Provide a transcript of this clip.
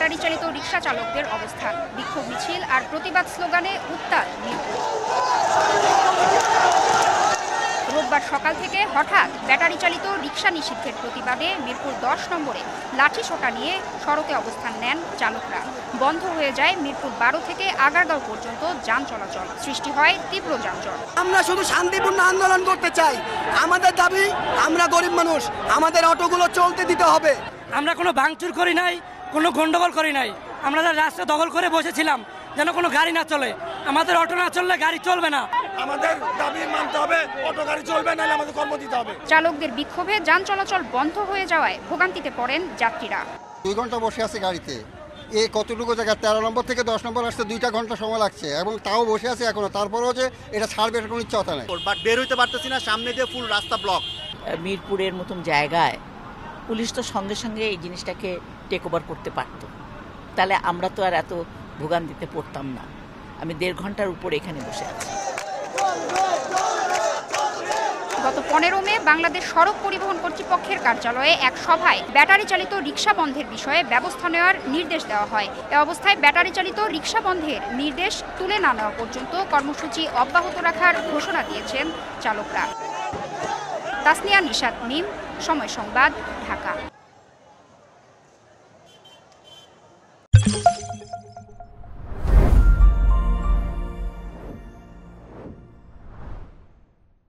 Battery চালিত রিকশা চালকদের অবস্থান। বিক্ষোভ মিছিল আর প্রতিবাদ স্লোগানে উত্তাল মিরপুর। রোববার সকাল থেকে হঠাৎ ব্যাটারি চালিত রিকশা নিষিদ্ধের প্রতিবাদে মিরপুর 10 নম্বরে লাঠি সোটা নিয়ে সড়কে অবস্থান নেন চালকরা। বন্ধ হয়ে যায় মিরপুর 12 থেকে আগারগাঁও পর্যন্ত যান চলাচল। সৃষ্টি হয় তীব্র যানজট। আমরা শুধু শান্তিপূর্ণ আন্দোলন করতে চাই। আমাদের দাবি, আমরা গরিব মানুষ, আমাদের অটোগুলো চলতে দিতে হবে। আমরা কোনো ভাঙচুর করি নাই, কোনো গন্ডগোল করি নাই। আমরা রাস্তা দখল করে বসেছিলাম যেন কোনো গাড়ি না চলে। আমাদের অটো না চললে গাড়ি চলবে না। আমাদের দাবি মানতে হবে, অটো গাড়ি চলবে না, আমাদের কর্ম দিতে হবে। চালকদের বিক্ষোভে যান চলাচল বন্ধ হয়ে যাওয়ায় ভোগান্তিতে পড়েন যাত্রীরা। 2 ঘন্টা বসে আছে গাড়িতে। এই কতটুকু জায়গা 13 নম্বর থেকে 10 নম্বর আসতে 2টা ঘন্টা সময় লাগছে এবং তাও বসে আছে এখনো। তারপরেও যে এটা ছাড়বে এর কোনো ইচ্ছা নেই। বাট বের হইতে পারতেছি না, সামনে দিয়ে ফুল রাস্তা ব্লক। মিরপুরের মতন জায়গায় পুলিশ তো সঙ্গে সঙ্গে এই জিনিসটাকে টেক ওভার করতে পারত, তাহলে আমরা তো আর এত ভোগান্তিতে পড়তাম না। আমি 1.5 ঘন্টার উপর এখানে বসে আছি। গত 15 মে বাংলাদেশ সড়ক পরিবহন কর্তৃপক্ষের কার্যালয়ে এক সভায় ব্যাটারি চালিত রিকশা বন্ধের বিষয়ে ব্যবস্থা নেওয়ার নির্দেশ দেওয়া হয়। এ অবস্থায় ব্যাটারি চালিত রিকশা বন্ধের নির্দেশ তুলে না নেওয়া পর্যন্ত কর্মসূচি অব্যাহত রাখার ঘোষণা দিয়েছেন চালকরা। তাসনিয়া নিশাত মিম, সময় সংবাদ, ঢাকা।